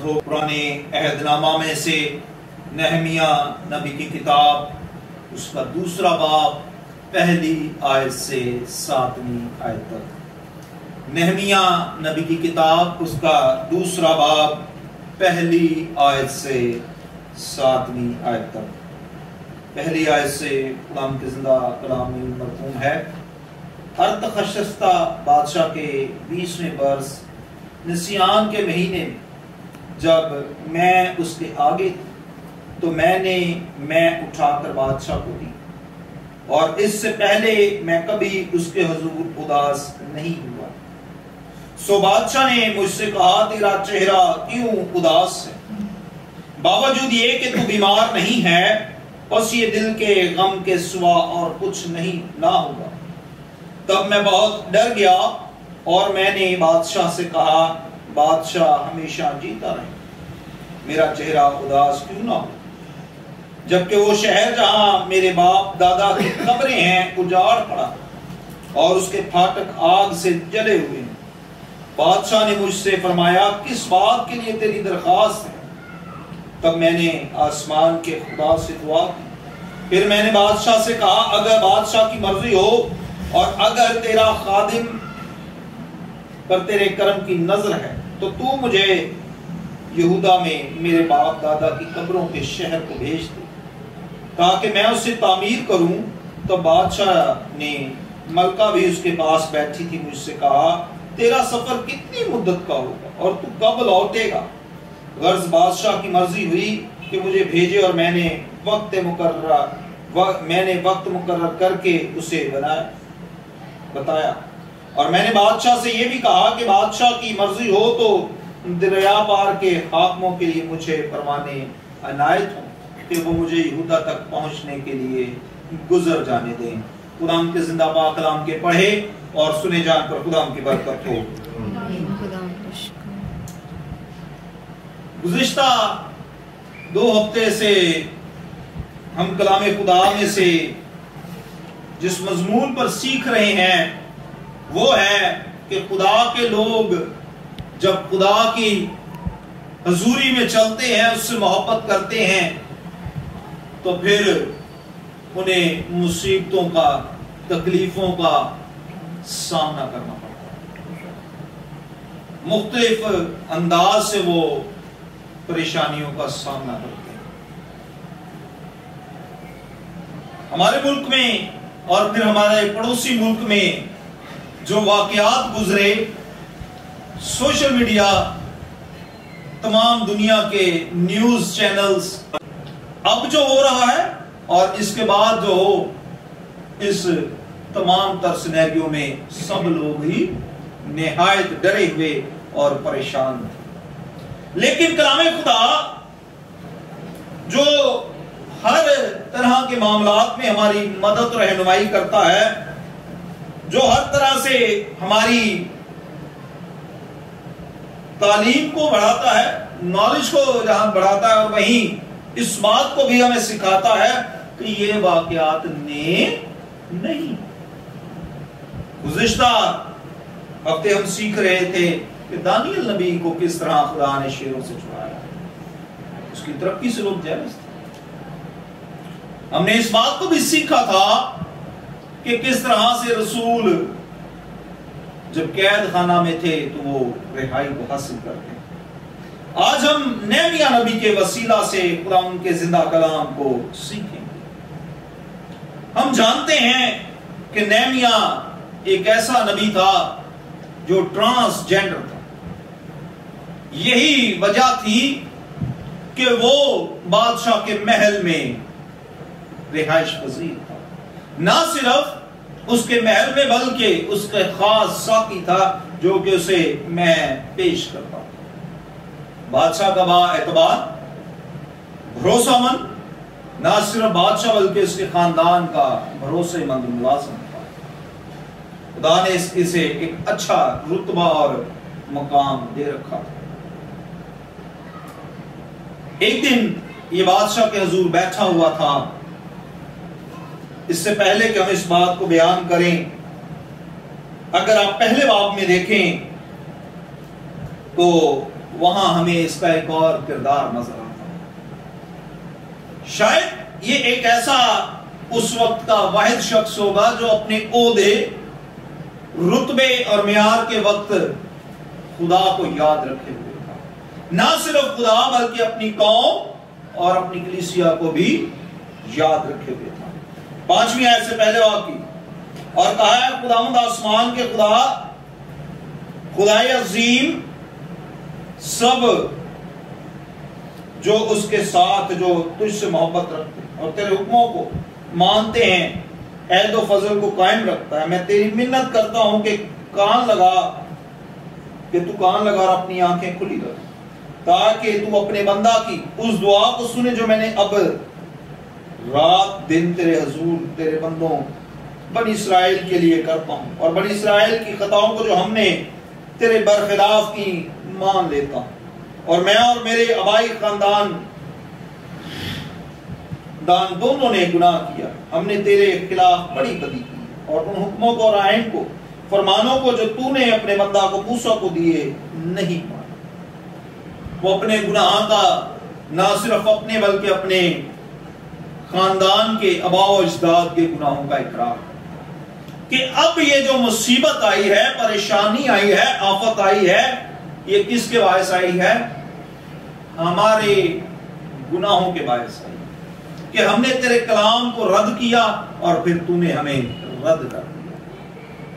وہ پرانے عہد نامہ میں سے نہمیہ نبی کی کتاب اس کا دوسرا باب پہلی آیت سے 7ویں آیت تک۔ نہمیہ نبی کی کتاب اس کا دوسرا باب پہلی آیت سے 7ویں آیت تک۔ پہلی آیت سے کلام کے زندہ کلام مرقوم ہے۔ ارتخشستہ بادشاہ کے 20ویں برس نسیان کے مہینے میں جب میں اس کے آگے تھی تو میں اٹھا کر بادشاہ کو دی، اور اس سے پہلے میں کبھی اس کے حضور اداس نہیں ہوا۔ سو بادشاہ نے مجھ سے کہا، تیرا چہرہ کیوں اداس ہے؟ باوجود یہ کہ تو بیمار نہیں ہے، بس یہ دل کے غم کے سوا اور کچھ نہیں نہ ہوگا۔ تب میں بہت ڈر گیا اور میں نے بادشاہ سے کہا، بادشاہ ہمیشہ جیتا رہے، میرا چہرہ اداس کیوں نہ ہو، جبکہ وہ شہر جہاں میرے باپ دادا کی قبریں ہیں اجاڑ پڑا اور اس کے پھاٹک آگ سے جلے ہوئے ہیں۔ بادشاہ نے مجھ سے فرمایا، کس بات کے لیے تیری درخواست ہے؟ تب میں نے آسمان کے خدا سے دعا کی۔ پھر میں نے بادشاہ سے کہا، اگر بادشاہ کی مرضی ہو اور اگر تیرا خادم پر تیرے کرم کی نظر ہے تو تو مجھے یہودا میں میرے باپ دادا کی قبروں کے شہر کو بھیج دے تاکہ میں اسے تعمیر کروں۔ تو بادشاہ نے ملکہ بھی اس کے پاس بیٹھی تھی مجھ سے کہا، تیرا سفر کتنی مدت کا ہوگا اور تو کب لوٹے گا؟ غرض بادشاہ کی مرضی ہوئی کہ مجھے بھیجے، اور میں نے وقت مقرر کر کے اسے بتایا، اور میں نے بادشاہ سے یہ بھی کہا کہ بادشاہ کی مرضی ہو تو دریا پار کے حاکموں کے لیے مجھے فرمانے عنایت ہوں کہ وہ مجھے یہودا تک پہنچنے کے لیے گزر جانے دیں۔ خداوند کے زندہ پاک کلام کے پڑھے اور سنے جان پر خداوند کی برکت ہو۔ گزشتہ 2 ہفتے سے ہم کلام خدا میں سے جس مضمون پر سیکھ رہے ہیں وہ ہے کہ خدا کے لوگ جب خدا کی حضوری میں چلتے ہیں، اس سے محبت کرتے ہیں، تو پھر انہیں مصیبتوں کا، تکلیفوں کا سامنا کرنا پڑتا ہے۔ مختلف انداز سے وہ پریشانیوں کا سامنا کرتے ہیں۔ ہمارے ملک میں اور پھر ہمارے پڑوسی ملک میں جو واقعات گزرے، سوشل میڈیا، تمام دنیا کے نیوز چینلز، اب جو ہو رہا ہے اور اس کے بعد جو ہو، اس تمام تر سینیریو میں سب لوگ ہی نہایت ڈرے ہوئے اور پریشان تھے۔ لیکن کلام خدا جو ہر طرح کے معاملات میں ہماری مدد رہنمائی کرتا ہے، جو ہر طرح سے ہماری تعلیم کو بڑھاتا ہے، نالج کو جہاں بڑھاتا ہے، اور وہیں اس بات کو بھی ہمیں سکھاتا ہے کہ یہ واقعات نہیں۔ گزشتہ ہفتے ہم سیکھ رہے تھے کہ دانیل نبی کو کس طرح خدا نے شیروں سے چھڑایا، اس کی ترقی سے لوگ جیلس تھے۔ ہم نے اس بات کو بھی سیکھا تھا کہ کس طرح سے رسول جب قید خانہ میں تھے تو وہ رہائی کو حاصل کرتے ہیں۔ آج ہم نہمیہ نبی کے وسیلہ سے خدا ان کے زندہ کلام کو سیکھیں گے۔ ہم جانتے ہیں کہ نہمیہ ایک ایسا نبی تھا جو ٹرانسجینڈر تھا۔ یہی وجہ تھی کہ وہ بادشاہ کے محل میں رہائش پذیر تھا۔ نہ صرف اس کے محل میں بلکہ اس کا خاص ساقی تھا جو کہ اسے میں پیش کرتا ہوں۔ بادشاہ کا با اعتبار، بھروسہ مند، نہ صرف بادشاہ بلکہ اس کے خاندان کا بھروسے مند ملازم تھا۔ خدا نے اسے ایک اچھا رتبہ اور مقام دے رکھا تھا۔ ایک دن یہ بادشاہ کے حضور بیٹھا ہوا تھا۔ اس سے پہلے کہ ہم اس بات کو بیان کریں، اگر آپ پہلے باب میں دیکھیں تو وہاں ہمیں اس کا ایک اور کردار نظر آتا ہے. شاید یہ ایک ایسا اس وقت کا واحد شخص ہوگا جو اپنے عہدے، رتبے اور معیار کے وقت خدا کو یاد رکھے ہوئے تھا. نہ صرف خدا بلکہ اپنی قوم اور اپنی کلیسیا کو بھی یاد رکھے ہوئے تھا. 5ویں آیت سے پہلے واقعی اور کہا ہے خداوند آسمان کے خدا، خدائے عظیم، سب جو اس کے ساتھ جو تجھ سے محبت رکھتے ہیں اور تیرے حکموں کو مانتے ہیں، عہد و فضل کو قائم رکھتا ہے. میں تیری منت کرتا ہوں کہ کان لگا اور اپنی آنکھیں کھلی رکھ، تاکہ تو اپنے بندہ کی اس دعا کو سنے جو میں نے اب رات دن تیرے حضور تیرے بندوں بنی اسرائیل کے لیے کرتا ہوں، اور بنی اسرائیل کی خطاؤں کو جو ہم نے تیرے برخلاف کی مان لیتا ہوں. اور میں اور میرے آبائی خاندان دونوں نے گناہ کیا، ہم نے تیرے خلاف بڑی بدی کی اور ان حکموں کو اور آئین کو، فرمانوں کو جو تو نے اپنے بندہ کو موسیٰ کو دیے نہیں مانا. وہ اپنے گناہ کا نہ صرف اپنے بلکہ اپنے خاندان کے آباء و اجداد کے گناہوں کا اقرار کہ اب یہ جو مصیبت آئی ہے، پریشانی آئی ہے، آفت آئی ہے، یہ کس کے باعث آئی ہے؟ ہمارے گناہوں کے باعث آئی کہ ہم نے تیرے کلام کو رد کیا اور پھر تو نے ہمیں رد کر دیا،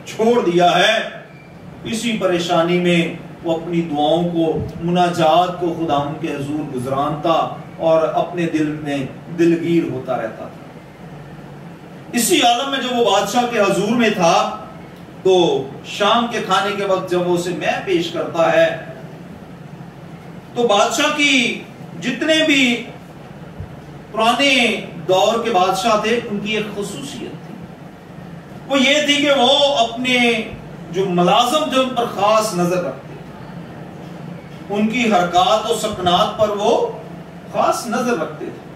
چھوڑ دیا ہے. اسی پریشانی میں وہ اپنی دعاؤں کو، مناجات کو خدا ان کے حضور گزرانتا اور اپنے دل میں دلگیر ہوتا رہتا تھا. اسی عالم میں جب وہ بادشاہ کے حضور میں تھا تو شام کے کھانے کے وقت جب وہ اسے میں پیش کرتا ہے تو بادشاہ کی جتنے بھی پرانے دور کے بادشاہ تھے ان کی ایک خصوصیت تھی، وہ یہ تھی کہ وہ اپنے جو ملازم جو ان پر خاص نظر رکھتے تھے، ان کی حرکات و سکنات پر وہ خاص نظر رکھتے تھے.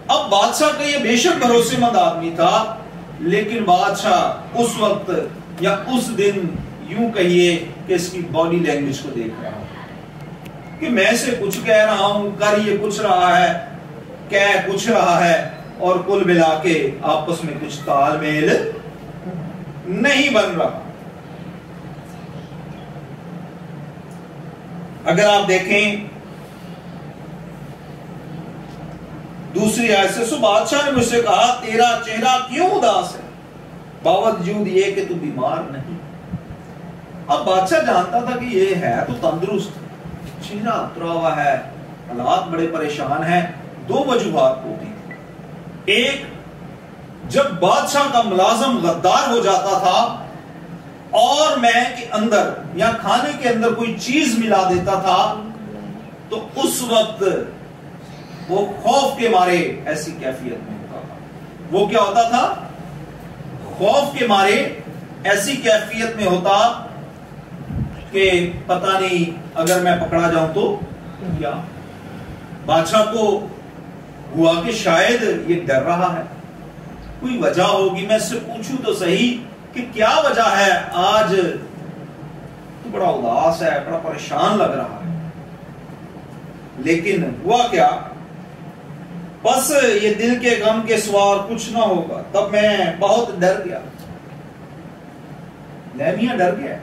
اب بادشاہ کا یہ بے شک بھروسے مند آدمی تھا، لیکن بادشاہ اس وقت یا اس دن یوں کہیے کہ اس کی باڈی لینگویج کو دیکھ رہا ہوں کہ میں سے کچھ کہہ رہا ہوں، کر یہ کچھ رہا ہے، کہہ کچھ رہا ہے، اور کل ملا کے آپس میں کچھ تال میل نہیں بن رہا. اگر آپ دیکھیں دوسری آیت سے، سو بادشاہ نے مجھ سے کہا تیرا چہرہ کیوں اداس ہے باوجود یہ کہ تو بیمار نہیں. اب بادشاہ جانتا تھا کہ یہ ہے تو تندرست، چہرہ اترا ہوا ہے، حالات بڑے پریشان ہیں. 2 وجوہات ہوتی تھی. ایک، جب بادشاہ کا ملازم غدار ہو جاتا تھا اور میں کے اندر یا کھانے کے اندر کوئی چیز ملا دیتا تھا تو اس وقت وہ خوف کے مارے ایسی کیفیت میں ہوتا تھا. وہ کیا ہوتا تھا؟ خوف کے مارے ایسی کیفیت میں ہوتا کہ پتہ نہیں اگر میں پکڑا جاؤں تو کیا. بادشاہ کو ہوا کہ شاید یہ ڈر رہا ہے، کوئی وجہ ہوگی، میں اس سے پوچھوں تو صحیح کہ کیا وجہ ہے، آج تو بڑا اداس ہے، بڑا پریشان لگ رہا ہے. لیکن ہوا کیا؟ بس یہ دل کے غم کے سوار کچھ نہ ہوگا. تب میں بہت ڈر گیا. نہمیا ڈر گیا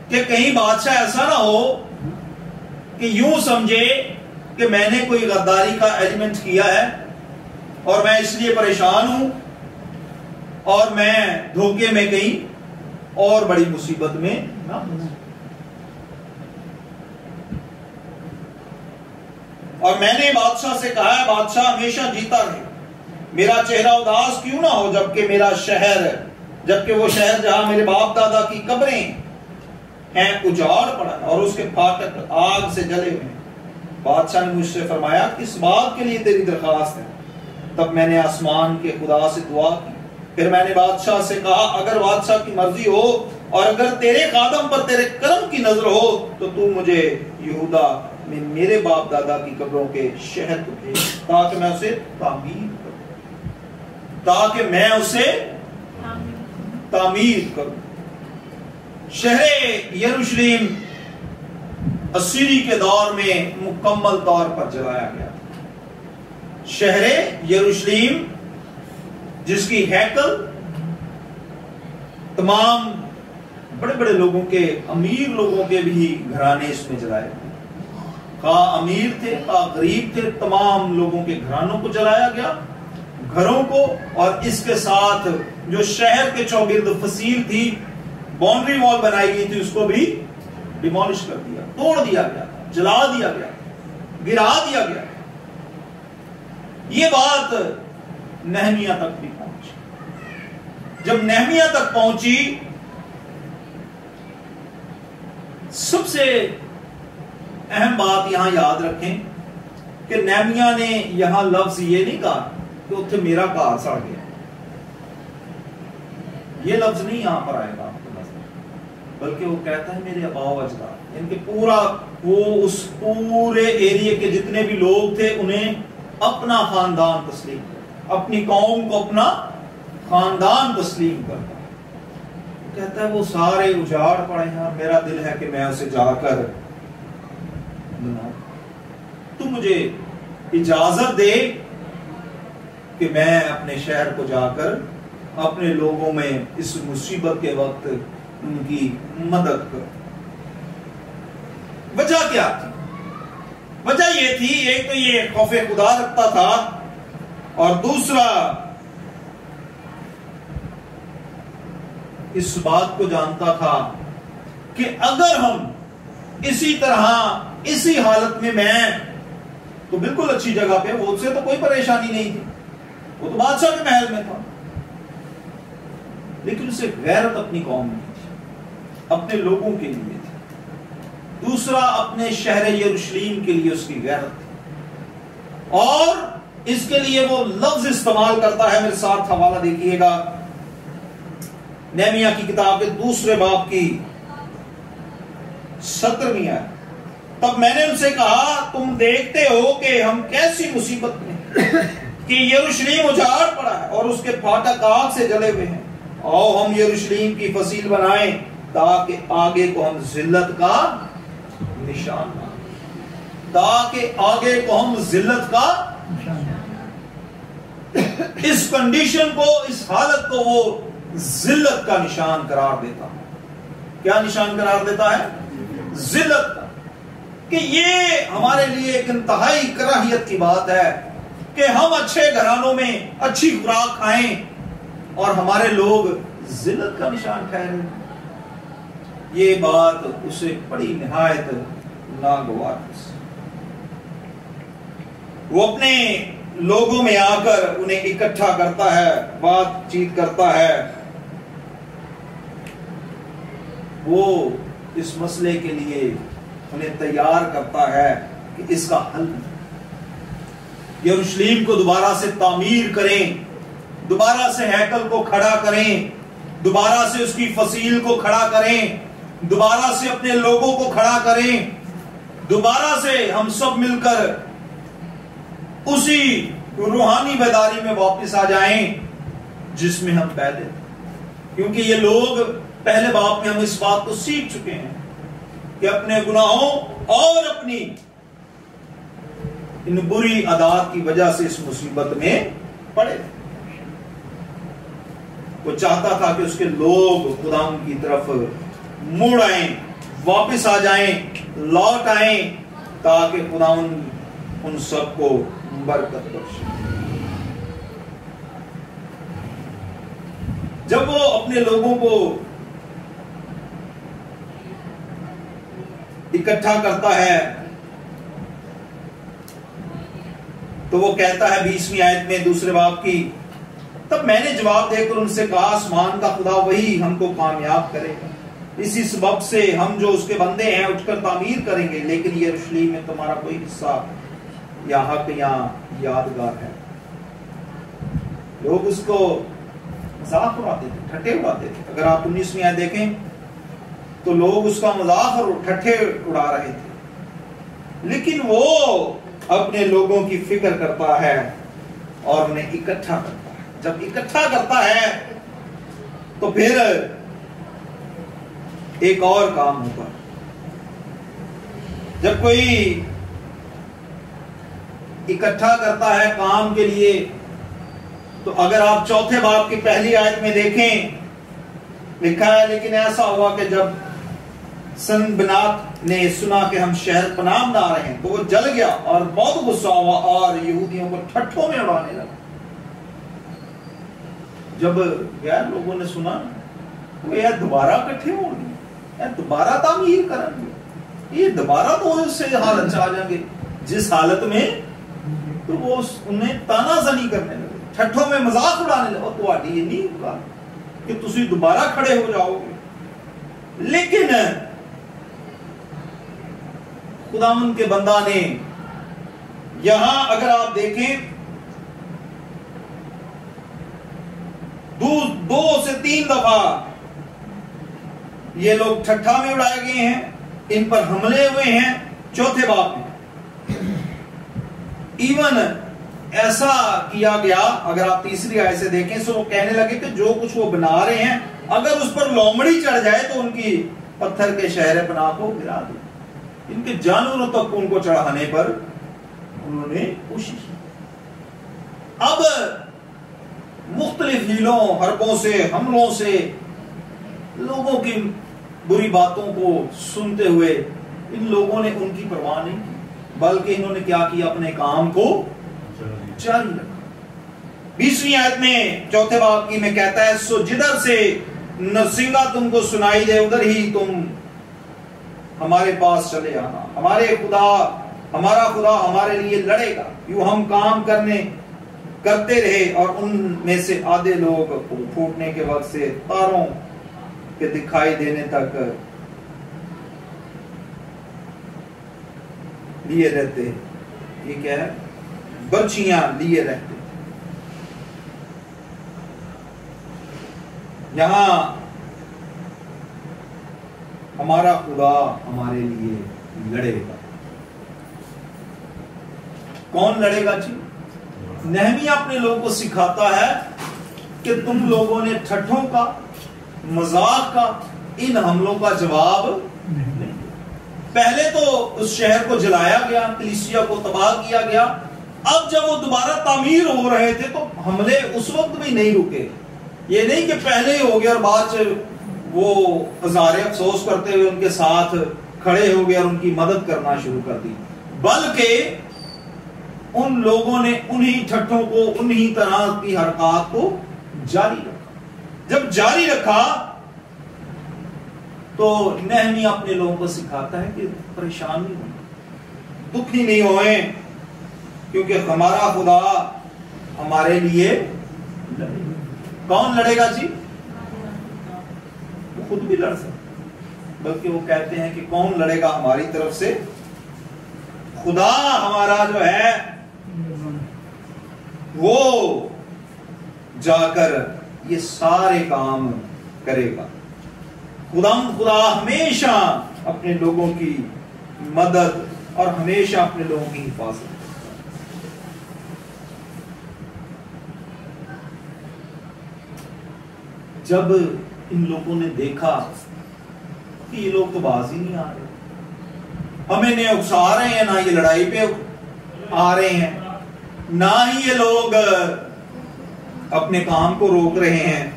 کہ کہیں بادشاہ ایسا نہ ہو کہ یوں سمجھے کہ میں نے کوئی غداری کا ایلیمنٹ کیا ہے اور میں اس لیے پریشان ہوں اور میں دھوکے میں کہیں اور بڑی مصیبت میں نہ ہوں. اور میں نے بادشاہ سے کہا ہے بادشاہ ہمیشہ جیتا رہے، میرا چہرہ اداس کیوں نہ ہو جبکہ میرا شہر، جبکہ وہ شہر جہاں میرے باپ دادا کی قبریں ہیں اجاڑ پڑا اور اس کے پھاٹک آگ سے جلے ہوئے. بادشاہ نے مجھ سے فرمایا کس بات کے لیے تیری درخواست ہے؟ تب میں نے آسمان کے خدا سے دعا کی. پھر میں نے بادشاہ سے کہا اگر بادشاہ کی مرضی ہو اور اگر تیرے قدم پر تیرے کرم کی نظر ہو تو مجھے یہودا میں میرے باپ دادا کی قبروں کے شہر کو بھیج تاکہ میں اسے تعمیر کروں. شہر یروشلیم اسیری کے دور میں مکمل طور پر جلایا گیا. شہر یروشلم جس کی ہیکل تمام بڑے بڑے لوگوں کے، امیر لوگوں کے بھی گھرانے اس میں جلائے گئے. خواہ امیر تھے خواہ غریب تھے، تمام لوگوں کے گھرانوں کو جلایا گیا، گھروں کو. اور اس کے ساتھ جو شہر کے چوگرد فصیل تھی، باؤنڈری وال بنائی گئی تھی، اس کو بھی ڈیمولش کر دیا، توڑ دیا گیا، جلا دیا گیا، گرا دیا گیا. یہ بات نہمیہ تک بھی پہنچی. جب نہمیہ تک پہنچی، سب سے اہم بات یہاں یاد رکھیں کہ نہمیہ نے یہاں لفظ یہ نہیں کہا کہ اتھے میرا گھر سڑ گیا. یہ لفظ نہیں یہاں پر آئے گا آپ کے نظر، بلکہ وہ کہتا ہے میرے آباء و اجداد، یعنی کہ پورا وہ اس پورے ایریے کے جتنے بھی لوگ تھے انہیں اپنا خاندان تسلیم کرتا، اپنی قوم کو اپنا خاندان تسلیم کرتا. کہتا ہے وہ سارے اجاڑ پڑے ہیں اور میرا دل ہے کہ میں اسے جا کر بناؤں. تو مجھے اجازت دے کہ میں اپنے شہر کو جا کر اپنے لوگوں میں اس مصیبت کے وقت ان کی مدد کروں. وجہ کیا تھی؟ وجہ یہ تھی، ایک تو یہ خوف خدا رکھتا تھا، اور دوسرا اس بات کو جانتا تھا کہ اگر ہم اسی طرح اسی حالت میں تو بالکل اچھی جگہ پہ، وہ سے تو کوئی پریشانی نہیں تھی، وہ تو بادشاہ کے محل میں تھا، لیکن اسے غیرت اپنی قوم میں تھی، اپنے لوگوں کے لیے تھی. دوسرا اپنے شہر یروشلم کے لیے اس کی غیرت تھی، اور اس کے لیے وہ لفظ استعمال کرتا ہے. میرے ساتھ حوالہ دیکھیے گا، نہمیہ کی کتاب کے 2 باب کی 17ویں آیت. تب میں نے ان سے کہا تم دیکھتے ہو کہ ہم کیسی مصیبت میں کہ یروشلم اجاڑ پڑا ہے اور اس کے پھاٹک آگ سے جلے ہوئے ہیں. آؤ ہم یروشلم کی فصیل بنائیں تاکہ آگے کو ہم ذلت کا نشان بنائیں، تاکہ آگے کو ہم ذلت کا اس کنڈیشن کو، اس حالت کو وہ ذلت کا نشان قرار دیتا. کیا نشان قرار دیتا ہے؟ ذلت کا. کہ یہ ہمارے لیے ایک انتہائی کراہیت کی بات ہے کہ ہم اچھے گھرانوں میں اچھی خوراک کھائیں اور ہمارے لوگ ذلت کا نشان ٹھہرے. یہ بات اسے بڑی نہایت ناگوار. وہ اپنے لوگوں میں آ کر انہیں اکٹھا کرتا ہے، بات چیت کرتا ہے، وہ اس مسئلے کے لیے انہیں تیار کرتا ہے کہ اس کا حل یروشلم کو دوبارہ سے تعمیر کریں، دوبارہ سے ہیکل کو کھڑا کریں، دوبارہ سے اس کی فصیل کو کھڑا کریں، دوبارہ سے اپنے لوگوں کو کھڑا کریں، دوبارہ سے ہم سب مل کر اسی روحانی بیداری میں واپس آ جائیں جس میں ہم پیدا تھے. کیونکہ یہ لوگ پہلے باب میں ہم اس بات کو سیکھ چکے ہیں کہ اپنے گناہوں اور اپنی ان بری عادات کی وجہ سے اس مصیبت میں پڑے. وہ چاہتا تھا کہ اس کے لوگ خدا کی طرف مڑ آئیں، واپس آ جائیں، لوٹ آئیں، تاکہ خدا ان سب کو برکت بخشے. جب وہ اپنے لوگوں کو اکٹھا کرتا ہے تو وہ کہتا ہے 20ویں آیت میں 2 باب کی، تب میں نے جواب دے کر ان سے کہا آسمان کا خدا وہی ہم کو کامیاب کرے گا، اسی سبب سے ہم جو اس کے بندے ہیں اٹھ کر تعمیر کریں گے، لیکن یروشلم میں تمہارا کوئی حصہ یا حق یا یادگار ہے. لوگ اس کو مذاق اڑاتے تھے، ٹھٹھے اڑاتے تھے. اگر آپ 19ویں آیت دیکھیں تو لوگ اس کا مذاق اور ٹھٹھے اڑا رہے تھے، لیکن وہ اپنے لوگوں کی فکر کرتا ہے اور انہیں اکٹھا کرتا ہے. جب اکٹھا کرتا ہے تو پھر ایک اور کام ہوگا. جب کوئی اکٹھا کرتا ہے کام کے لیے تو اگر آپ چوتھے باب کی پہلی آیت میں دیکھیں لکھا ہے لیکن ایسا ہوا کہ جب سنبلات نے سنا کہ ہم شہر پناہ بنا رہے ہیں تو وہ جل گیا اور بہت غصہ ہوا اور یہودیوں کو ٹھٹھوں میں اڑانے لگا. جب غیر لوگوں نے سنا وہ یہ دوبارہ اکٹھے ہوں گے, دوبارہ تعمیر کریں گے, یہ دوبارہ تو اس سے حالت آ جائیں گے جس حالت میں, تو وہ انہیں تانا زنی کرنے لگے, ٹھٹھوں میں مذاق اڑانے لگے. تو یہ نہیں ہوگا کہ تسی دوبارہ کھڑے ہو جاؤ گے. لیکن خداوند کے بندہ نے یہاں اگر آپ دیکھیں 2 سے 3 دفعہ یہ لوگ ٹھٹھا میں اڑائے گئے ہیں, ان پر حملے ہوئے ہیں. چوتھے باب میں ایون ایسا کیا گیا, اگر آپ تیسری آیت سے دیکھیں سو وہ کہنے لگے کہ جو کچھ وہ بنا رہے ہیں اگر اس پر لومڑی چڑھ جائے تو ان کی پتھر کے شہر پناہ کو گرا دے. ان کے جانوروں تک ان کو چڑھانے پر انہوں نے کوشش کی. اب مختلف ہیلوں حربوں سے حملوں سے لوگوں کی بری باتوں کو سنتے ہوئے ان لوگوں نے ان کی پرواہ نہیں کی, بلکہ انہوں نے کیا کیا, اپنے کام کو جاری رکھا. 20ویں آیت میں چوتھے باب کی میں کہتا ہے سو جدھر سے نرسنگا تم کو سنائی دے ادھر ہی تم ہمارے پاس چلے آنا. ہمارا خدا ہمارے لیے لڑے گا. یوں ہم کام کرتے رہے اور ان میں سے آدھے لوگ پھوٹنے کے وقت سے تاروں کے دکھائی دینے تک لیے رہتے. یہ کیا ہے؟ برچیاں لیے رہتے. یہاں ہمارا خدا ہمارے لیے لڑے گا. کون لڑے گا جی؟ نہمیہ اپنے لوگوں کو سکھاتا ہے کہ تم لوگوں نے ٹھٹھوں کا مذاق کا ان حملوں کا جواب نہیں. پہلے تو اس شہر کو جلایا گیا, کلیسیا کو تباہ کیا گیا. اب جب وہ دوبارہ تعمیر ہو رہے تھے تو حملے اس وقت بھی نہیں رکے. یہ نہیں کہ پہلے ہی ہو گیا اور بعد سے وہ ہزارے افسوس کرتے ہوئے ان کے ساتھ کھڑے ہو گئے اور ان کی مدد کرنا شروع کر دی, بلکہ ان لوگوں نے انہی ٹھٹھوں کو انہی طرح کی حرکات کو جاری رکھا. جب جاری رکھا تو نہمیہ اپنے لوگوں کو سکھاتا ہے کہ پریشان نہیں ہوئے, دکھی نہیں ہوئے, کیونکہ ہمارا خدا ہمارے لیے لڑے. کون لڑے گا جی؟ وہ خود بھی لڑ سکتے, بلکہ وہ کہتے ہیں کہ کون لڑے گا ہماری طرف سے؟ خدا ہمارا جو ہے وہ جا کر یہ سارے کام کرے گا. خدا ہمیشہ اپنے لوگوں کی مدد اور ہمیشہ اپنے لوگوں کی حفاظت. جب ان لوگوں نے دیکھا کہ یہ لوگ تو باز ہی نہیں آ رہے, ہمیں نہ اکسا رہے ہیں, نہ یہ لڑائی پہ آ رہے ہیں, نہ ہی یہ لوگ اپنے کام کو روک رہے ہیں,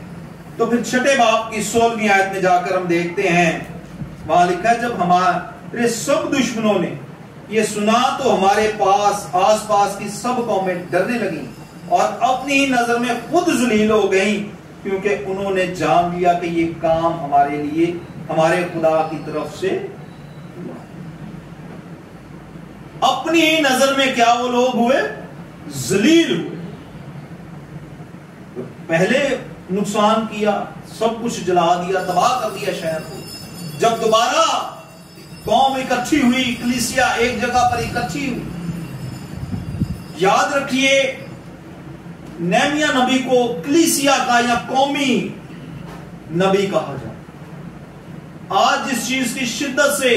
تو پھر چھٹے باب کی 16ویں آیت میں جا کر ہم دیکھتے ہیں, وہاں لکھا ہے جب ہمارے سب دشمنوں نے یہ سنا تو ہمارے پاس آس پاس کی سب قومیں ڈرنے لگیں اور اپنی ہی نظر میں خود ذلیل ہو گئیں, کیونکہ انہوں نے جان لیا کہ یہ کام ہمارے لیے ہمارے خدا کی طرف سے. اپنی ہی نظر میں کیا وہ لوگ ہوئے؟ ذلیل ہوئے. پہلے نقصان کیا, سب کچھ جلا دیا, تباہ کر دیا شہر کو. جب دوبارہ قوم اکٹھی ہوئی, کلیسیا ایک جگہ پر اکٹھی ہوئی, یاد رکھیے نہمیہ نبی کو کلیسیا کا یا قومی نبی کہا جائے. آج جس چیز کی شدت سے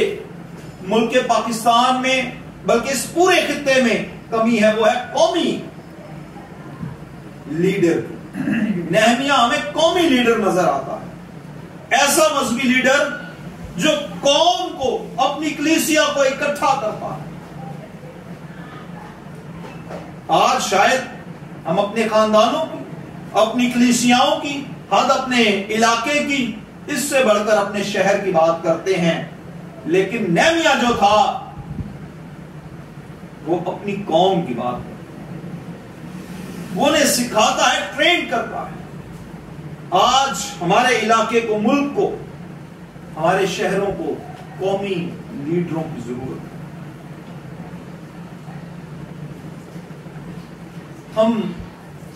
ملک پاکستان میں بلکہ اس پورے خطے میں کمی ہے وہ ہے قومی لیڈر. نہمیہ ہمیں قومی لیڈر نظر آتا ہے, ایسا مذہبی لیڈر جو قوم کو, اپنی کلیسیا کو اکٹھا کرتا ہے. آج شاید ہم اپنے خاندانوں کی, اپنی کلیسیاؤں کی, حد اپنے علاقے کی, اس سے بڑھ کر اپنے شہر کی بات کرتے ہیں. لیکن نہمیہ جو تھا وہ اپنی قوم کی بات کرتا ہے, وہ انہیں سکھاتا ہے, ٹرین کرتا ہے. آج ہمارے علاقے کو, ملک کو, ہمارے شہروں کو قومی لیڈروں کی ضرورت ہے. ہم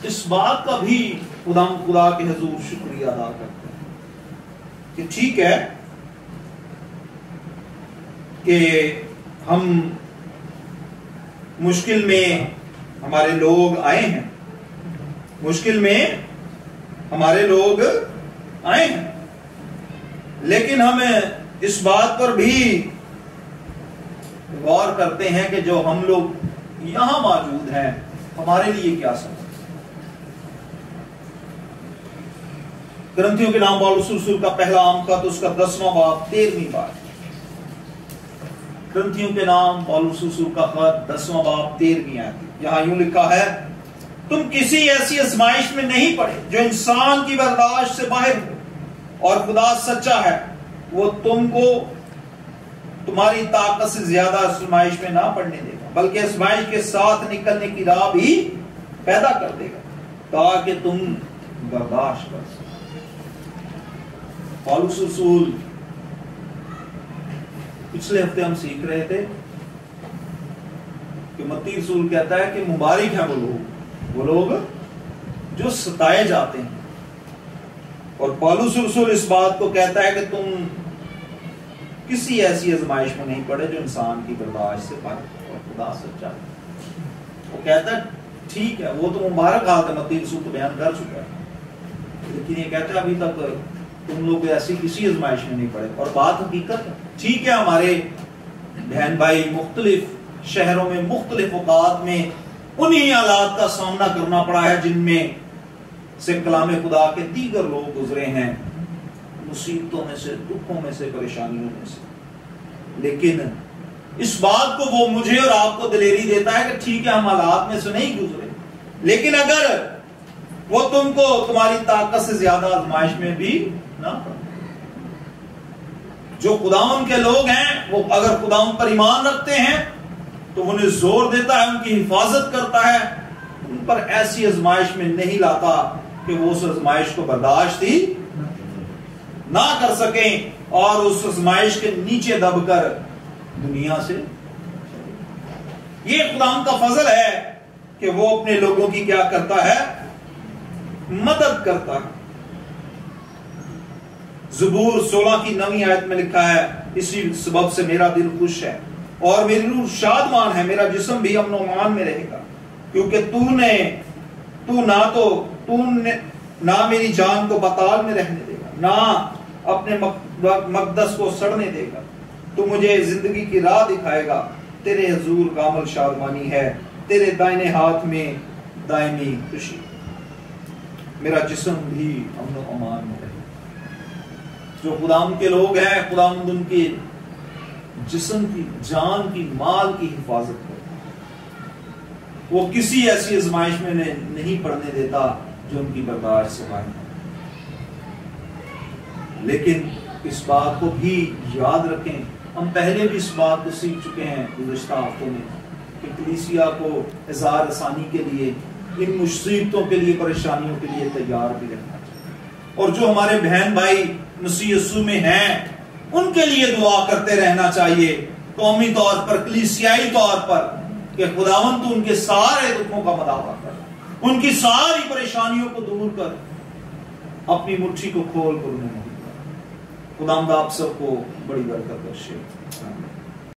اس بات کا بھی خدا کے حضور شکریہ ادا کرتے ہیں کہ ٹھیک ہے کہ ہم مشکل میں ہمارے لوگ آئے ہیں, مشکل میں ہمارے لوگ آئے ہیں, لیکن ہم اس بات پر بھی غور کرتے ہیں کہ جو ہم لوگ یہاں موجود ہیں ہمارے لیے کیا سبب. کرنتھیوں کے نام پالوس رسول کا پہلا عام خط, اس کا 10واں باب 13ویں بات. کرنتھیوں کے نام پالوس رسول کا خط 10واں باب 13ویں آیت. یہاں یوں لکھا ہے, تم کسی ایسی آزمائش میں نہیں پڑے جو انسان کی برداشت سے باہر ہو, اور خدا سچا ہے, وہ تم کو تمہاری طاقت سے زیادہ آزمائش میں نہ پڑنے دے گا, بلکہ آزمائش کے ساتھ نکلنے کی راہ بھی پیدا کر دے گا تاکہ تم برداشت کر سکو. پالوس رسول, پچھلے ہفتے ہم سیکھ رہے تھے کہ متی رسول کہتا ہے کہ مبارک ہیں وہ لوگ جو ستائے جاتے ہیں, اور پالوس رسول اس بات کو کہتا ہے کہ تم کسی ایسی آزمائش میں نہیں پڑے جو انسان کی برداشت سے باہر, اور خدا سچا ہے. وہ کہتا ہے ٹھیک ہے, وہ تو مبارک حالت ہے, متی رسول تو بیان کر چکا ہے, لیکن یہ کہتا ہے ابھی تک تم لوگ ایسی کسی آزمائش میں نہیں پڑے. اور بات حقیقت ہے, ٹھیک ہے ہمارے بہن بھائی مختلف شہروں میں مختلف اوقات میں انہی حالات کا سامنا کرنا پڑا ہے جن میں سے کلام خدا کے دیگر لوگ گزرے ہیں, مصیبتوں میں سے, دکھوں میں سے, پریشانیوں میں سے. لیکن اس بات کو وہ مجھے اور آپ کو دلیری دیتا ہے کہ ٹھیک ہے ہم حالات میں سے نہیں گزرے, لیکن اگر وہ تم کو تمہاری طاقت سے زیادہ آزمائش میں بھی نہ پڑے. جو خداوند کے لوگ ہیں وہ اگر خداوند پر ایمان رکھتے ہیں تو انہیں زور دیتا ہے, ان کی حفاظت کرتا ہے, ان پر ایسی آزمائش میں نہیں لاتا کہ وہ اس آزمائش کو برداشت ہی نہ کر سکیں اور اس آزمائش کے نیچے دب کر دنیا سے. یہ خداوند کا فضل ہے کہ وہ اپنے لوگوں کی کیا کرتا ہے, مدد کرتا ہے. زبور 16 کی 9ویں آیت میں لکھا ہے, اسی سبب سے میرا دل خوش ہے اور میری روح شادمان ہے, میرا جسم بھی امن و امان میں رہے گا, کیونکہ تو نہ میری جان کو پتال میں رہنے دے گا, نہ اپنے مقدس کو سڑنے دے گا. تو مجھے زندگی کی راہ دکھائے گا, تیرے حضور کامل شادمانی ہے, تیرے دائنے ہاتھ میں دائمی خوشی, میرا جسم بھی امن و امان میں رہے. جو خداوند کے لوگ ہیں, خداوند ان کے جسم کی, جان کی, مال کی حفاظت کرتا ہے. وہ کسی ایسی آزمائش میں نہیں پڑنے دیتا جو ان کی برداشت سے باہر ہے. لیکن اس بات کو بھی یاد رکھیں, ہم پہلے بھی اس بات کو سیکھ چکے ہیں گزشتہ ہفتوں میں, کہ کلیسیا کو اظہار رسانی کے لیے, ان مصیبتوں کے لیے, پریشانیوں کے لیے تیار بھی رہنا چاہیے. اور جو ہمارے بہن بھائی مسیح یسوع میں ہیں ان کے لیے دعا کرتے رہنا چاہیے, قومی طور پر, کلیسیائی طور پر, کہ خداوند تو ان کے سارے دکھوں کا مداوع کر, ان کی ساری پریشانیوں کو دور کر, اپنی مٹھی کو کھول کر انہیں مدد کر. خداوند آپ سب کو بڑی برکت بخشے.